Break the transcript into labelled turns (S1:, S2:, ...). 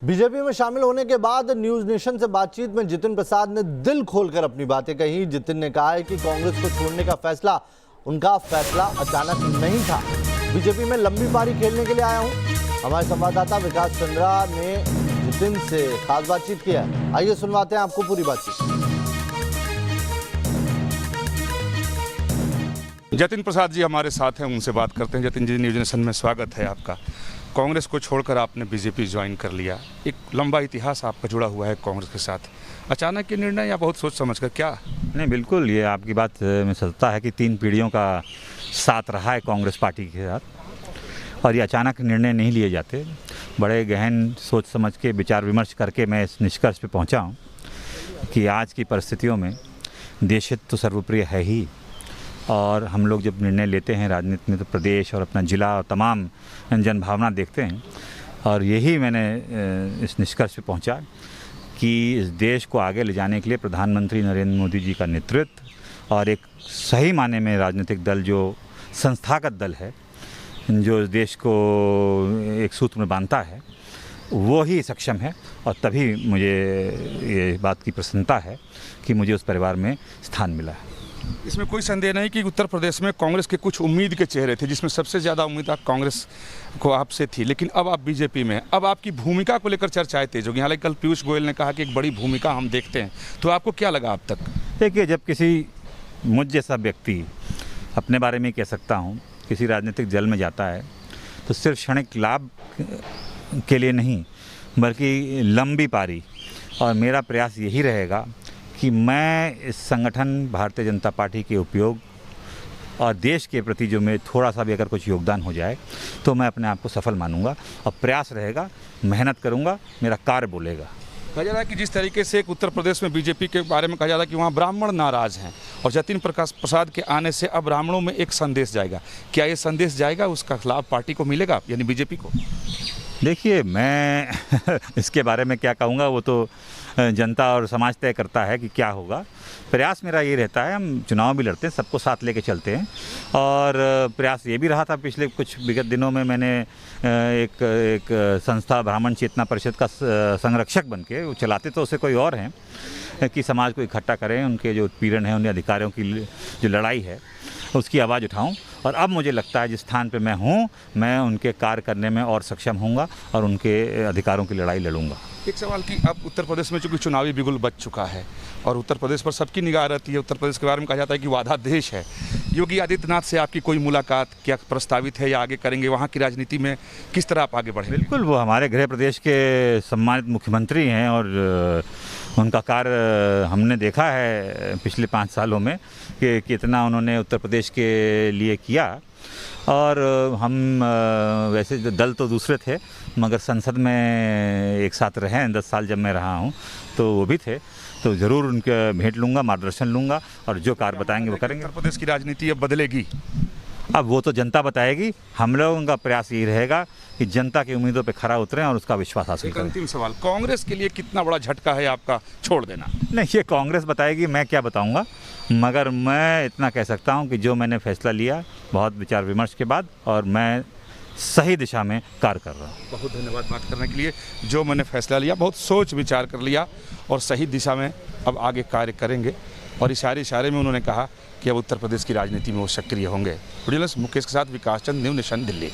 S1: BJP में शामिल होने के बाद न्यूज नेशन से बातचीत में जितिन प्रसाद ने दिल खोलकर अपनी बातें कही। जितिन ने कहा है कि कांग्रेस को छोड़ने का फैसला उनका फैसला अचानक नहीं था। बीजेपी में लंबी पारी खेलने के लिए आया हूं। हमारे संवाददाता विकास चंद्रा ने जितिन से खास बातचीत किया है। आइए सुनवाते हैं आपको पूरी बातचीत।
S2: जतिन प्रसाद जी हमारे साथ हैं, उनसे बात करते हैं। जतिन जी, न्यूज नेशन में स्वागत है आपका। कांग्रेस को छोड़कर आपने बीजेपी ज्वाइन कर लिया, एक लंबा इतिहास आपका जुड़ा हुआ है कांग्रेस के साथ। अचानक ये निर्णय या बहुत सोच समझ कर? क्या
S3: नहीं, बिल्कुल ये आपकी बात में सत्ता है कि 3 पीढ़ियों का साथ रहा है कांग्रेस पार्टी के साथ, और ये अचानक निर्णय नहीं लिए जाते। बड़े गहन सोच समझ के विचार विमर्श करके मैं इस निष्कर्ष पे पहुंचा हूं कि आज की परिस्थितियों में देश हित तो सर्वप्रिय है ही, और हम लोग जब निर्णय लेते हैं राजनीति में तो प्रदेश और अपना जिला और तमाम जनभावना देखते हैं। और यही मैंने इस निष्कर्ष पे पहुंचा कि इस देश को आगे ले जाने के लिए प्रधानमंत्री नरेंद्र मोदी जी का नेतृत्व और एक सही माने में राजनीतिक दल जो संस्थागत दल है, जो इस देश को एक सूत्र में बांधता है, वो ही सक्षम है। और तभी मुझे ये बात की प्रसन्नता है कि मुझे उस परिवार में स्थान मिला है।
S2: इसमें कोई संदेह नहीं कि उत्तर प्रदेश में कांग्रेस के कुछ उम्मीद के चेहरे थे, जिसमें सबसे ज़्यादा उम्मीद कांग्रेस को आपसे थी, लेकिन अब आप बीजेपी में, अब आपकी भूमिका को लेकर चर्चाएं तेज होगी। हालांकि कल पीयूष गोयल ने कहा कि एक बड़ी भूमिका हम देखते हैं, तो आपको क्या लगा अब तक?
S3: देखिए, जब किसी मुझ जैसा व्यक्ति, अपने बारे में कह सकता हूँ, किसी राजनीतिक दल में जाता है तो सिर्फ क्षणिक लाभ के लिए नहीं बल्कि लंबी पारी, और मेरा प्रयास यही रहेगा कि मैं इस संगठन भारतीय जनता पार्टी के उपयोग और देश के प्रति जो मैं थोड़ा सा भी अगर कुछ योगदान हो जाए तो मैं अपने आप को सफल मानूंगा। और प्रयास रहेगा, मेहनत करूंगा, मेरा कार्य बोलेगा।
S2: कहा जा रहा है कि जिस तरीके से एक उत्तर प्रदेश में बीजेपी के बारे में कहा जा रहा है कि वहाँ ब्राह्मण नाराज़ हैं, और जतिन प्रसाद के आने से अब ब्राह्मणों में एक संदेश जाएगा। क्या ये संदेश जाएगा, उसका लाभ पार्टी को मिलेगा, यानी बीजेपी को?
S3: देखिए, मैं इसके बारे में क्या कहूँगा, वो तो जनता और समाज तय करता है कि क्या होगा। प्रयास मेरा ये रहता है, हम चुनाव भी लड़ते हैं, सबको साथ लेके चलते हैं। और प्रयास ये भी रहा था, पिछले कुछ विगत दिनों में मैंने एक संस्था ब्राह्मण चेतना परिषद का संरक्षक बन के, वो चलाते तो उसे कोई और हैं, कि समाज को इकट्ठा करें, उनके जो उत्पीड़न है, उनके अधिकारों की जो लड़ाई है उसकी आवाज़ उठाऊं। और अब मुझे लगता है जिस स्थान पे मैं हूं, मैं उनके कार्य करने में और सक्षम होऊंगा और उनके अधिकारों की लड़ाई लड़ूंगा।
S2: एक सवाल कि अब उत्तर प्रदेश में चूँकि चुनावी बिगुल बच चुका है और उत्तर प्रदेश पर सबकी निगाह रहती है, उत्तर प्रदेश के बारे में कहा जाता है कि वो आधा देश है। योगी आदित्यनाथ से आपकी कोई मुलाकात क्या प्रस्तावित है या आगे करेंगे? वहाँ की राजनीति में किस तरह आप आगे बढ़ेंगे?
S3: बिल्कुल, वो हमारे गृह प्रदेश के सम्मानित मुख्यमंत्री हैं और उनका कार्य हमने देखा है पिछले 5 सालों में कि कितना उन्होंने उत्तर प्रदेश के लिए किया। और हम वैसे दल तो दूसरे थे, मगर संसद में एक साथ रहे हैं 10 साल जब मैं रहा हूं, तो वो भी थे। तो ज़रूर उनके भेंट लूँगा, मार्गदर्शन लूँगा, और जो कार्य बताएंगे वो करेंगे।
S2: उत्तर प्रदेश की राजनीति अब बदलेगी?
S3: अब वो तो जनता बताएगी। हम लोगों का प्रयास यही रहेगा कि जनता की उम्मीदों पे खरा उतरें और उसका विश्वास हासिल करें।
S2: अंतिम सवाल, कांग्रेस के लिए कितना बड़ा झटका है आपका छोड़ देना?
S3: नहीं, ये कांग्रेस बताएगी, मैं क्या बताऊंगा। मगर मैं इतना कह सकता हूं कि जो मैंने फैसला लिया बहुत विचार विमर्श के बाद, और मैं सही दिशा में कार्य कर रहा हूँ।
S2: बहुत धन्यवाद बात करने के लिए। जो मैंने फैसला लिया बहुत सोच विचार कर लिया और सही दिशा में अब आगे कार्य करेंगे। और इशारे में उन्होंने कहा कि अब उत्तर प्रदेश की राजनीति में वो सक्रिय होंगे। प्रोड्यूसर मुकेश के साथ विकास चंद, न्यूज नेशन, दिल्ली।